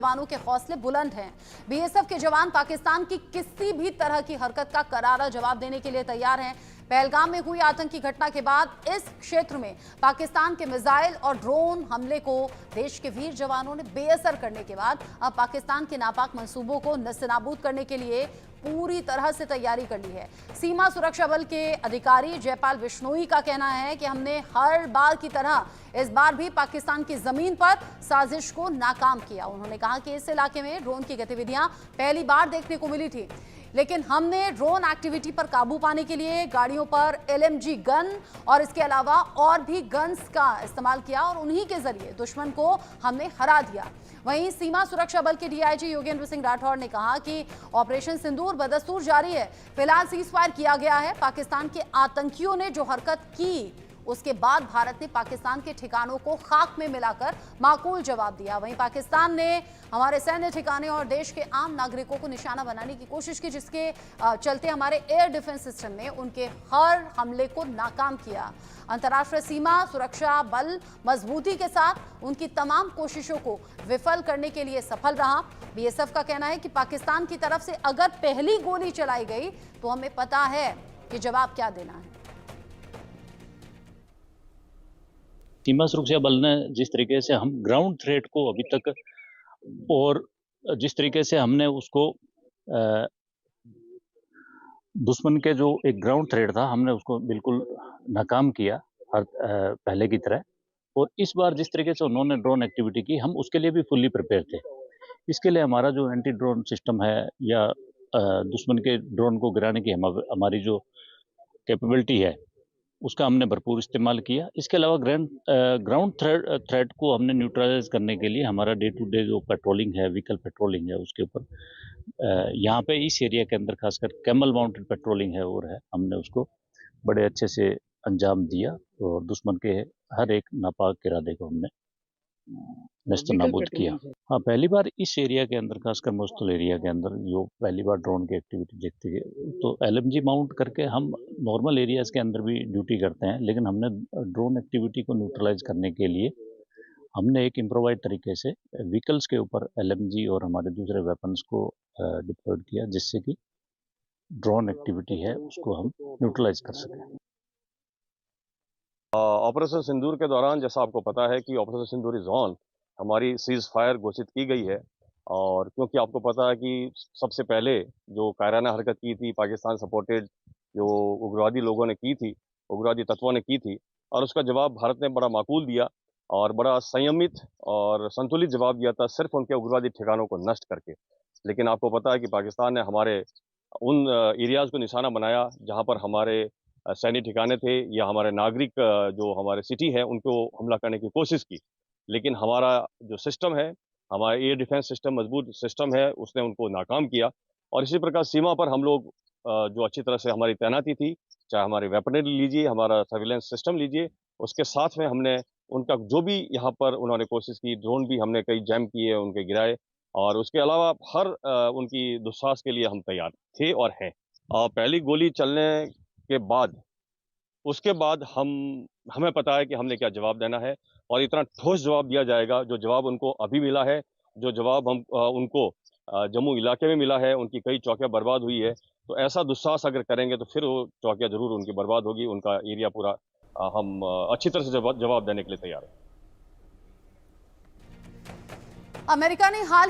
जवानों के हौसले बुलंद हैं। बीएसएफ के जवान पाकिस्तान की किसी भी तरह की हरकत का करारा जवाब देने के लिए तैयार हैं। पहलगाम में हुई आतंकी घटना के बाद इस क्षेत्र में पाकिस्तान के मिसाइल और ड्रोन हमले को देश के वीर जवानों ने बेअसर करने के बाद अब पाकिस्तान के नापाक मंसूबों को नस्तानाबूद करने के लिए पूरी तरह से तैयारी कर ली है। सीमा सुरक्षा बल के अधिकारी जयपाल बिश्नोई का कहना है कि हमने हर बार की तरह इस बार भी पाकिस्तान की जमीन पर साजिश को नाकाम किया। उन्होंने कहा कि इस इलाके में ड्रोन की गतिविधियां पहली बार देखने को मिली थी, लेकिन हमने ड्रोन एक्टिविटी पर काबू पाने के लिए गाड़ियों पर एलएमजी गन और इसके अलावा और भी गन्स का इस्तेमाल किया और उन्हीं के जरिए दुश्मन को हमने हरा दिया। वहीं सीमा सुरक्षा बल के डीआईजी योगेंद्र सिंह राठौर ने कहा कि ऑपरेशन सिंदूर बदस्तूर जारी है। फिलहाल सीज फायर किया गया है। पाकिस्तान के आतंकियों ने जो हरकत की उसके बाद भारत ने पाकिस्तान के ठिकानों को खाक में मिलाकर माकूल जवाब दिया। वहीं पाकिस्तान ने हमारे सैन्य ठिकाने और देश के आम नागरिकों को निशाना बनाने की कोशिश की, जिसके चलते हमारे एयर डिफेंस सिस्टम ने उनके हर हमले को नाकाम किया। अंतर्राष्ट्रीय सीमा सुरक्षा बल मजबूती के साथ उनकी तमाम कोशिशों को विफल करने के लिए सफल रहा। बीएसएफ का कहना है कि पाकिस्तान की तरफ से अगर पहली गोली चलाई गई तो हमें पता है कि जवाब क्या देना है। सीमा सुरक्षा बल ने जिस तरीके से हम ग्राउंड थ्रेट को अभी तक और जिस तरीके से हमने उसको दुश्मन के जो एक ग्राउंड थ्रेट था हमने उसको बिल्कुल नाकाम किया हर पहले की तरह। और इस बार जिस तरीके से उन्होंने ड्रोन एक्टिविटी की हम उसके लिए भी फुल्ली प्रिपेयर थे। इसके लिए हमारा जो एंटी ड्रोन सिस्टम है या दुश्मन के ड्रोन को गिराने की हमारी जो कैपेबिलिटी है उसका हमने भरपूर इस्तेमाल किया। इसके अलावा ग्राउंड थ्रेट को हमने न्यूट्रलाइज करने के लिए हमारा डे टू डे जो पेट्रोलिंग है, व्हीकल पेट्रोलिंग है, उसके ऊपर यहाँ पे इस एरिया के अंदर खासकर कैमल माउंटेड पेट्रोलिंग है और है, हमने उसको बड़े अच्छे से अंजाम दिया और दुश्मन के हर एक नापाक इरादे को हमने नेस्तनाबूद किया। हाँ, पहली बार इस एरिया के अंदर खासकर मोस्टल एरिया के अंदर जो पहली बार ड्रोन की एक्टिविटी देखती है तो एलएमजी माउंट करके हम नॉर्मल एरियाज के अंदर भी ड्यूटी करते हैं, लेकिन हमने ड्रोन एक्टिविटी को न्यूट्रलाइज करने के लिए हमने एक इम्प्रोवाइज तरीके से व्हीकल्स के ऊपर एलएमजी और हमारे दूसरे वेपन्स को डिप्लॉयड किया, जिससे कि ड्रोन एक्टिविटी है उसको हम न्यूट्रलाइज कर सकें। ऑपरेशन सिंदूर के दौरान जैसा आपको पता है कि ऑपरेशन सिंदूर इज ऑन, हमारी सीज फायर घोषित की गई है। और क्योंकि आपको पता है कि सबसे पहले जो कायराना हरकत की थी पाकिस्तान सपोर्टेड जो उग्रवादी लोगों ने की थी, उग्रवादी तत्वों ने की थी, और उसका जवाब भारत ने बड़ा माकूल दिया और बड़ा संयमित और संतुलित जवाब दिया था, सिर्फ उनके उग्रवादी ठिकानों को नष्ट करके। लेकिन आपको पता है कि पाकिस्तान ने हमारे उन एरियाज को निशाना बनाया जहाँ पर हमारे सैन्य ठिकाने थे या हमारे नागरिक जो हमारे सिटी है उनको हमला करने की कोशिश की। लेकिन हमारा जो सिस्टम है, हमारा एयर डिफेंस सिस्टम मजबूत सिस्टम है, उसने उनको नाकाम किया। और इसी प्रकार सीमा पर हम लोग जो अच्छी तरह से हमारी तैनाती थी, चाहे हमारी वेपनरी लीजिए, हमारा सर्विलेंस सिस्टम लीजिए, उसके साथ में हमने उनका जो भी यहाँ पर उन्होंने कोशिश की, ड्रोन भी हमने कई जैम किए, उनके गिराए। और उसके अलावा हर उनकी दुस्साहस के लिए हम तैयार थे और हैं। पहली गोली चलने के बाद उसके बाद हमें पता है कि हमने क्या जवाब देना है और इतना ठोस जवाब दिया जाएगा। जो जवाब उनको अभी मिला है, जो जवाब हम उनको जम्मू इलाके में मिला है, उनकी कई चौकियां बर्बाद हुई है, तो ऐसा दुस्साहस अगर करेंगे तो फिर वो चौकियां जरूर उनकी बर्बाद होगी, उनका एरिया पूरा हम अच्छी तरह से जवाब देने के लिए तैयार हैं। अमेरिका ने हाल ही